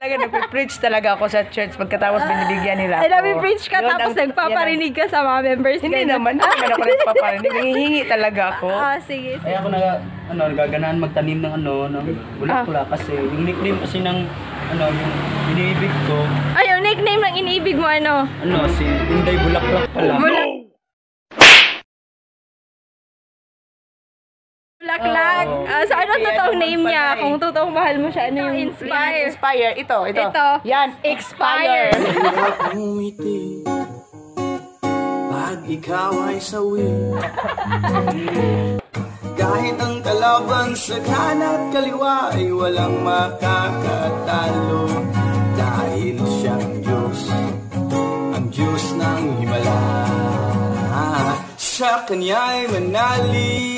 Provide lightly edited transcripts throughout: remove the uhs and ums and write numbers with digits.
Nagpe-preach talaga ako sa church pagkatapos binibigyan nila ako. Ay, nabi-preach ka tapos nagpaparinig ka sa mga members. Hindi naman ako nagpaparinig. Nangihingi talaga ako. Sige. Kaya ako nagaganahan magtanim ng ng bulaklak kasi yung nickname kasi ng yung iniibig ko. Ay, yung nickname ng iniibig mo si Inday Bulaklak pala. Bulaklak. So, ano totoong name niya? Kung totoong mahal mo siya, ano yung inspire? Inspire. Ito. Yan, expire. Umiti pag ikaw ay sawi. Kahit ang kalaban sa kanan kaliwa ay walang makakatalo. Dahil siyang Diyos, ang Diyos ng himala. Sa Kanya'y manalig.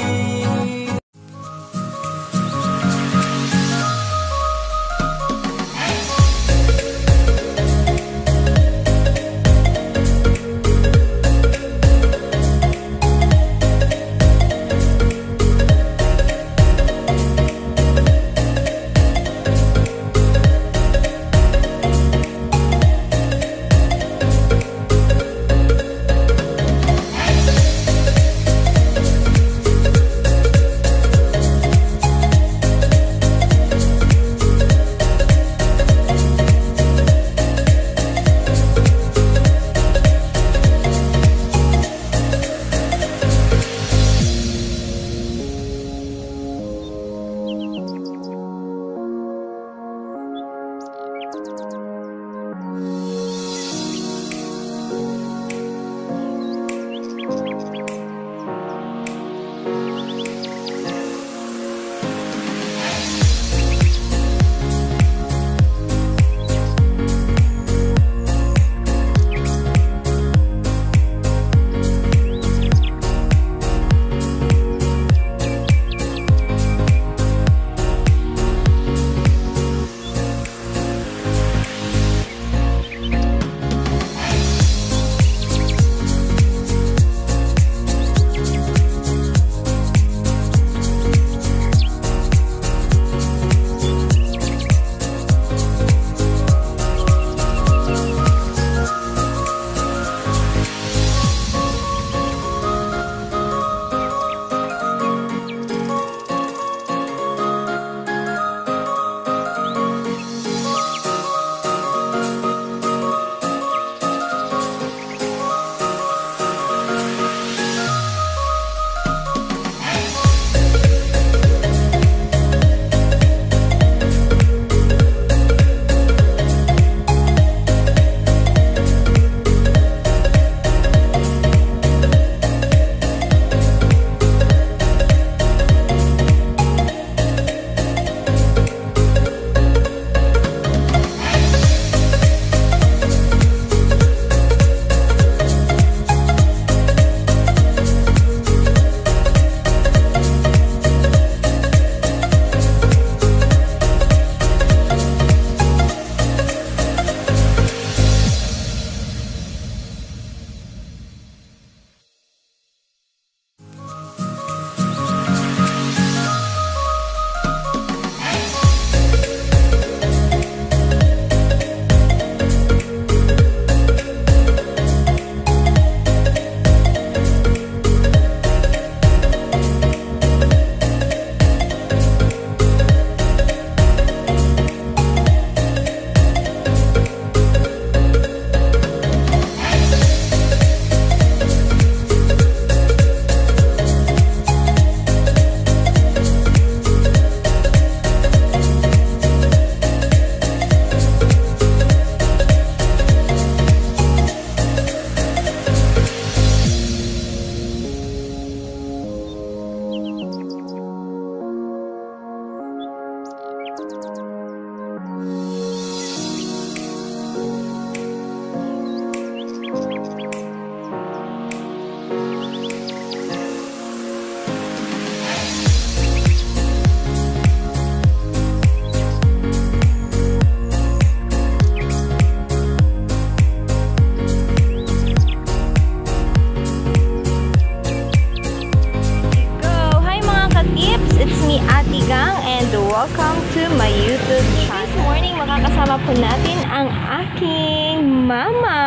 po natin ang aking mama.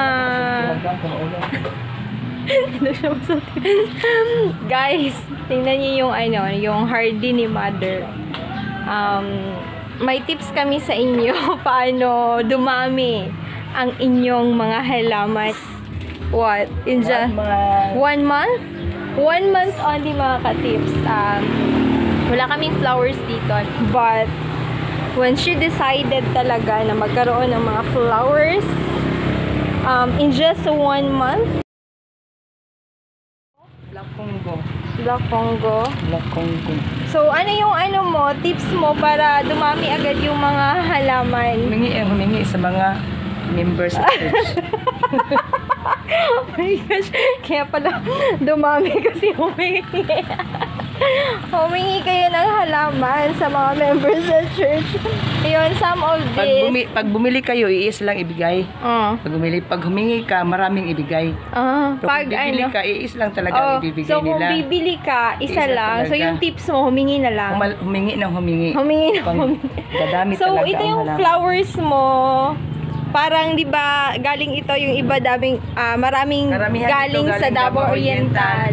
Ano siya masutin? Guys, tingnan niyo yung yung hardy ni mother. May tips kami sa inyo paano dumami ang inyong mga halaman. What? In just 1 month? 1 month only mga ka-tips. Wala kaming flowers dito. But, when she decided talaga na magkaroon ng mga flowers, in just 1 month, Black Congo. Black Congo. Black Congo. So, ano yung tips mo para dumami agad yung mga halaman? Humingi sa mga members sa church. Oh my gosh. Kaya pala dumami kasi humingi. Humingi kayo ng halaman sa mga members sa church. Yun, some of this. Pag bumili kayo, iis lang ibigay. Pag humingi ka, maraming ibigay. Pero Pag kung bibili ka, iis lang talaga ang ibibigay so, nila. kung bibili ka, isa lang. So, talaga. yung tips mo, humingi na lang. Humingi ng humingi. Humingi na Pang- humingi. Dadami So, talaga ito ang yung halaman. flowers mo. Parang, di ba, galing ito yung iba maraming Karamihan galing dito sa galing Davao Davao Oriental.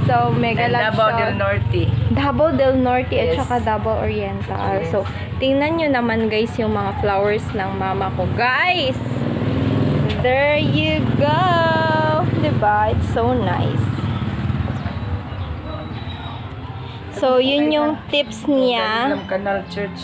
So, mega And love Davao siya. del Norte. Davao del Norte at Yes. saka Davao Oriental. Yes. So, tingnan nyo naman guys yung mga flowers ng mama ko. Guys! There you go! Diba? It's so nice. So, yun yung tips niya. Galing ng Canal Church.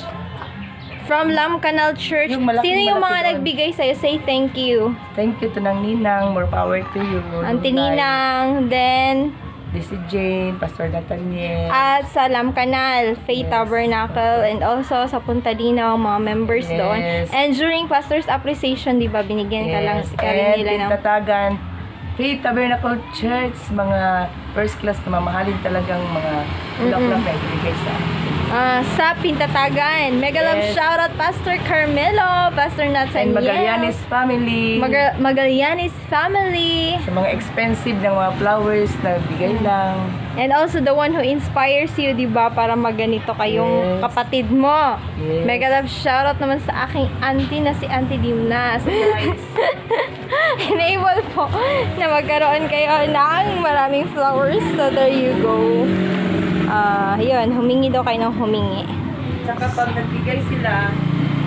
From Lam Canal Church. Yung malaking- Sino yung mga malaki doon? nagbigay sa'yo? Say thank you. Thank you to ng Ninang. More power to you. Auntie Lunay, Ninang. Then, si Jane, Pastor Nathaniel. at sa Lam Canal, Faith Yes. Tabernacle, and also sa Punta Dinaw, mga members Yes. doon. And during Pastor's Appreciation, di ba, binigyan ka lang ka rin nila ng... Tatagan, Faith Tabernacle Church, mga first class na mamahalin talagang mga ulap-ulap na ibigay sa sa Pintatagan. Mega love Yes. shoutout Pastor Carmelo, Pastor and Nathaniel, Magallanes family. Magallanes family, Sa mga expensive ng mga flowers na bigay lang. and also the one who inspires you, di ba, para magganito kayong Yes. kapatid mo. Yes. Mega love shoutout naman sa aking auntie na si Auntie Dimna. Surprise! Enable po na magkaroon kayo ng maraming flowers. So, there you go. Yun, humingi daw kayo ng humingi. Saka pag nagbigay sila,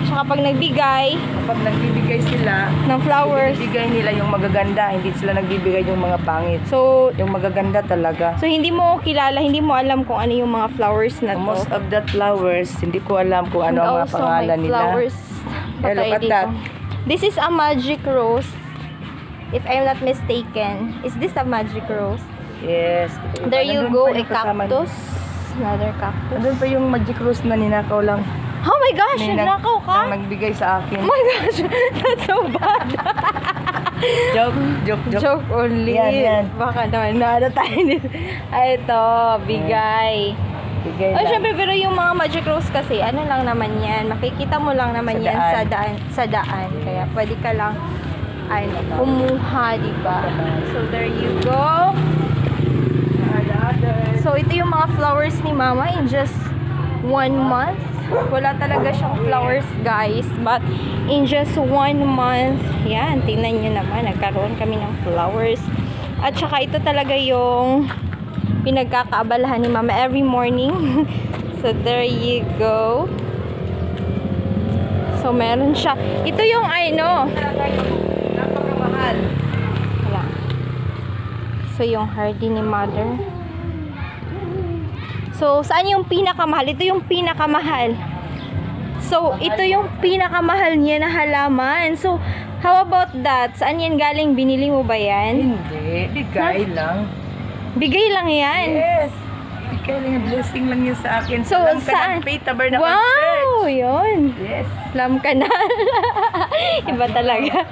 Tsaka pag nagbigay kapag nagbibigay sila, ng flowers, bibigay nila yung magaganda, hindi sila nagbibigay yung mga pangit. so, Yung magaganda talaga. hindi mo kilala, hindi mo alam kung ano yung mga flowers na to. Most of that flowers, hindi ko alam kung ano ang mga Also, pangalan may nila. flowers pa Eh, look tayo at dito. that. This is a magic rose. If I'm not mistaken. Is this a magic rose? Yes. There you Nandun go, pa a yung kasama cactus. Another cactus. Nandun pa yung magic rose na ninakaw lang. Oh my gosh, nakaw ka? Ang nagbigay sa akin. Oh my gosh, that's so bad. Joke. Joke only. Yan. Baka naman na tayo nito. Ito, bigay. Bigay Oh, lang. syempre, pero yung mga magic rose kasi, ano lang naman yan, makikita mo lang naman Sa yan daan. sa daan. Kaya pwede ka lang, kumuha, diba? So, there you go. So, ito yung mga flowers ni Mama in just 1 month. Wala talaga siyang flowers, guys. But, in just 1 month, yan, tingnan nyo naman, nagkaroon kami ng flowers. At saka, ito talaga yung pinagkakaabalahan ni Mama every morning. So, there you go. So, meron siya. Ito yung, Napakamahal. wala. So, yung hardy ni Mother. So, saan yung pinakamahal? Ito yung pinakamahal. So, ito yung pinakamahal niya na halaman. So, how about that? Saan yan galing? Binili mo ba yan? Hindi. Bigay lang. Bigay lang yan. Yes. Bigay lang. Blessing lang yun sa akin. So, Alam ka saan? ng Faith Tabernacle Wow! Church. Yun. Yes. Lam Canal. Iba talaga.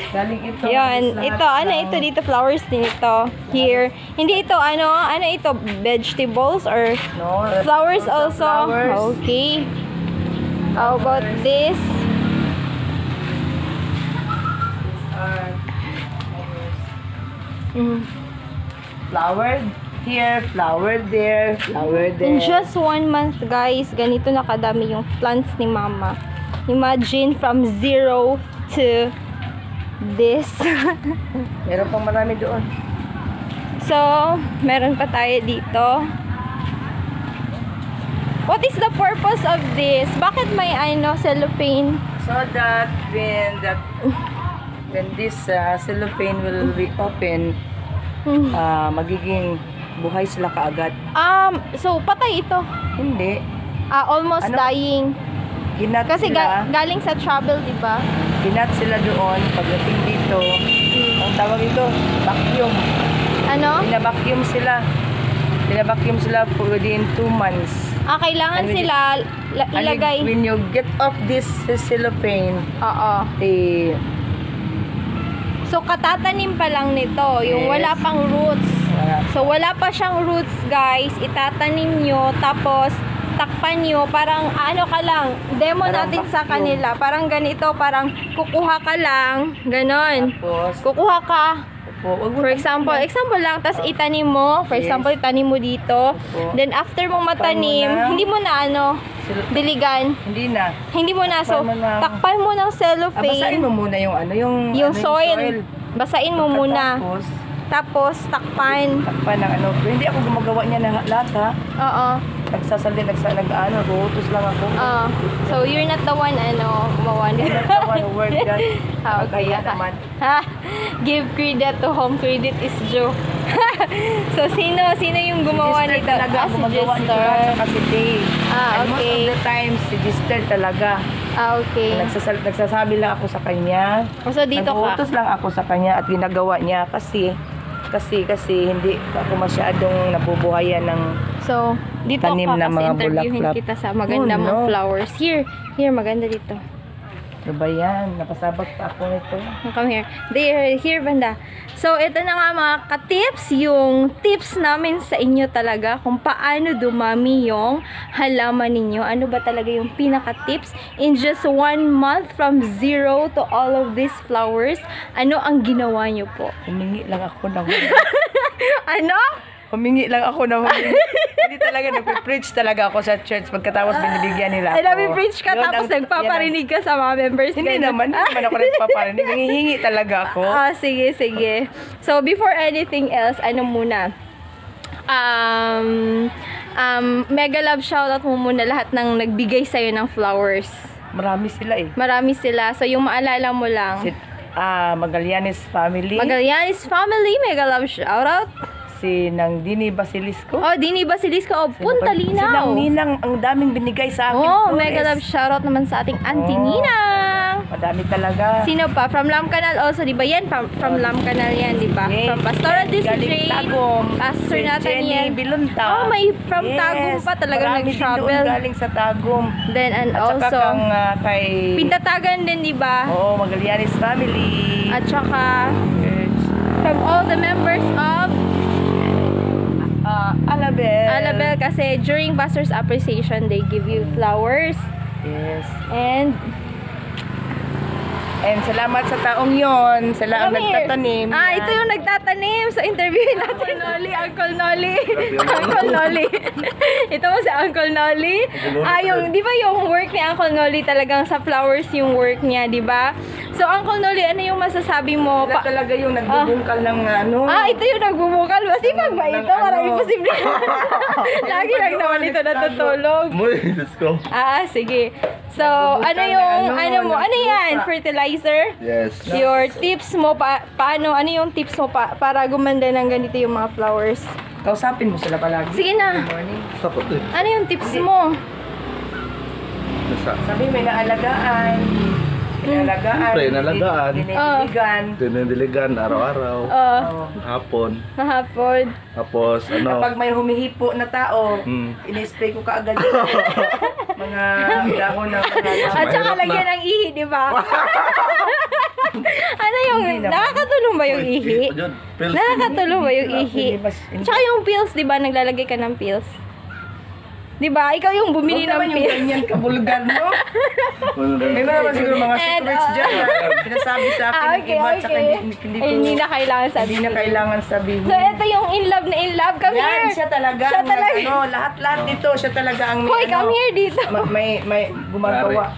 Galing ito. Yun. Lahat Ito, ng- ito dito, flowers din ito. Here. Hindi ito, ano ito, vegetables or No, flowers also also? flowers. Okay. How about this? Flower here, flower there, flower there. In just 1 month, guys, ganito na kadami yung plants ni Mama. Imagine from 0 to this. Meron pang marami doon. So, meron pa tayo dito. What is the purpose of this? Bakit may cellophane? So that when this cellophane will be open, magiging buhay sila kaagad. So patay ito. Hindi. Almost Ano? dying. Ginat Kasi sila. galing sa travel, di ba? Ginat sila doon. Pagdating dito, ang tawag ito, vacuum. Ano? Pinabacuum sila. Pinabacuum sila within 2 months. Kailangan And when sila ilagay. When you get off this cellophane, Oo. So, katatanim pa lang nito. Yung Yes. wala pang roots. So, wala pa siyang roots, guys. Itatanim nyo. Tapos, takpan nyo. Parang, ka lang. Demo Parang natin sa vacuum. kanila. Parang ganito. Parang, kukuha ka lang. Ganon. tapos, Kukuha ka. For example lang, tas itanim mo. For Yes. example, itanim mo dito. Opo. Then, after mong matanim, Takpan mo na. hindi mo na diligan. hindi na. Hindi mo na. So, Takpan mo na. takpan mo ng Basahin cellophane. mo muna yung Soil. Basain mo muna. Tapos, takpan. Takpan ng Hindi ako gumagawa niya na lahat ha. Oo. Buhutos lang ako. So, you're not the one, gumawa Hindi nito. na one word yan. Okay. Kaya naman. Give credit to whom credit is due. So, sino yung gumawa Registered nito? talaga. Si Gumagawa nito Jester. lahat kasi day. And most Okay. of the times, registered talaga. Okay. Nagsasabi lang ako sa kanya. So, dito ka. Nagbuhutos lang ako sa kanya at ginagawa niya kasi hindi ako masyadong nabubuhayan ng So, dito Tanim ka na kasi mga interviewin bulaklak. kita sa maganda Oh, mong no. flowers. Here, maganda dito. ano ba yan? Napasabak pa ako nito. Come here. Here, banda. So, ito na nga mga ka-tips, yung tips namin sa inyo talaga kung paano dumami yung halaman ninyo. Ano ba talaga yung pinaka-tips? In just 1 month from 0 to all of these flowers, ano ang ginawa nyo po? Humingi lang ako ng Ano? Humingi lang ako ng hindi talaga, nagpe-preach talaga ako sa church pagkatapos binibigyan nila ako. Ay, nabi-preach ka Yun tapos ang- nagpaparinig ka sa mga members. Hindi ganun. naman ako nagpaparinig. Hingi talaga ako. Sige. So, before anything else, ano muna? Mega love shoutout mo muna lahat ng nagbigay sa'yo ng flowers. Marami sila eh. Marami sila. So, yung maalala mo lang. Magallanes family. Magallanes family, mega love shoutout. Si Nang Dini Basilisco. Oh, Dini Basilisco. Oh, Punta Si Linaw. Nang Ninang, ang daming binigay sa akin. Oh, Flores. mega love shoutout naman sa ating Auntie Ninang. Madami talaga. Sino pa? From Lam Canal also, di ba yan? From Lam Canal yan, di ba? Yes. From Pastoral Galing District. Tagum. Pastor Si Nathaniel. Jenny Bilunta. Oh, may from Tagum pa talagang Marami din nag-travel. doon galing sa Tagum. Then, and At saka also, kang kay... Pintatagan din, di ba? Oo, Magallanes family. At saka, Church. from all the members of Alabel. Alabel, kasi during Pastor's Appreciation, they give you flowers. Yes. And, salamat sa taong yon. Sila ang come here. nagtatanim. Ito yung nagtatanim. So, interviewin natin. Uncle Nolly. Uncle Nolly. Ito mo si Uncle Nolly. Di ba yung work ni Uncle Nolly talagang sa flowers yung work niya, di ba? So, Uncle Nolly, ano yung masasabi mo? Sila talaga yung nagbubungkal ng Ito yung nagbubukal. Masipag ba ito? Parang imposible. Lagi lang naman ito natutulog. Let's go. Sige. So, ano yung, ano yan? Fertilizer? Yes. Your tips mo, paano, ano yung tips mo para gumanda ng ganito yung mga flowers? Kausapin mo sila palagi. Sige na. Good morning. Sakot eh. Ano yung tips mo? Nasa. Sabi may naalagaan. Siyempre, nalagaan. Dinidiligan. Dinidiligan araw-araw. Hapon. Mahapon. Tapos Kapag may humihipo na tao, ini-spray ko kaagad mga dahon ng mga At saka mahirap lagyan na. ng ihi, di ba? Ano yung, Hindi naman. nakakatulong ba yung ihi? Nakakatulong ba yung ihi? Tsaka yung pills, di ba? Naglalagay ka ng pills. Di ba? Ikaw yung bumili ng Huwag naman yung pills. ganyan kabulgar, no? May naman siguro mga secrets dyan na pinasabi sa akin ng iba, tsaka hindi Ay, hindi na kailangan hindi sabihin. na kailangan sabihin. So, ito yung in love na in love. Come Yan, here. siya talaga. Siya ang talaga. lahat-lahat dito, siya talaga ang Hoy, come here dito. may gumagawa.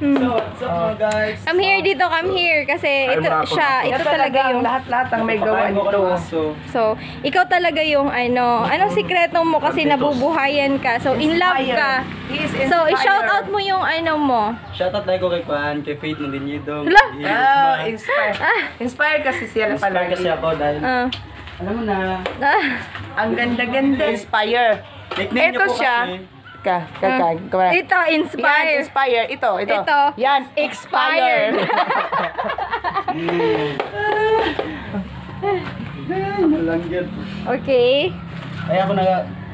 So, what's up mga guys? Come here dito, come here. Kasi ito siya, ito talaga yung... Lahat-lahat ang may gawa Pakain mo ko ng nito. aso. So, ikaw talaga yung anong sikreto mo kasi nabubuhayan ka. So, in love ka. He is So, inspired. i-shout out mo yung mo. Shoutout tayo ko kay Kwan, kay Faith Mondinidong. Hala! Inspired. Inspired kasi siya Inspire palagi. kasi ako dahil, alam mo na, Ang ganda-ganda. Inspire. nickname niyo Ito po siya. kasi. Ito, inspire. Yan, inspire. Ito. Ito. Yan, expired. Malanggit. Okay. Kaya ako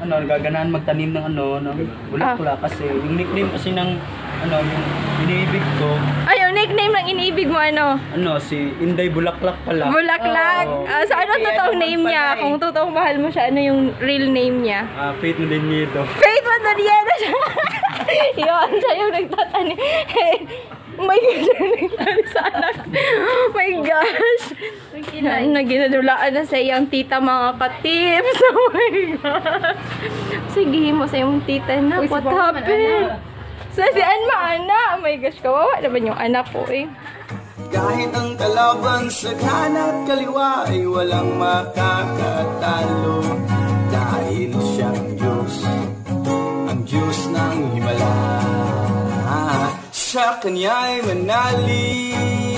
nagaganahan magtanim ng ng bulaklak kasi yung nickname kasi ng yung iniibig ko, Ay, yung nickname ng iniibig mo si Inday Bulaklak pala. Bulaklak. Oo. So, ano totoong name niya? Kung totoong mahal mo siya, ano yung real name niya? Faith Mondinidong. Faith Mondariena siya. Yun, siya yung nagtatanim. Oh my gosh, siya yung nagtatanim sa anak. Oh my gosh. Naginadulaan na sa iyang tita mga katips. Oh my gosh. Sige mo sa iyong tita na. What happened? Sa si Anma, anak. Oh my gosh, kawawa naman yung anak ko eh. Kahit ang kalaban sa kanan at kaliwa ay walang makakatalo. Dahil siyang Diyos, ang Diyos ng himala. Sa Kanya'y manalig.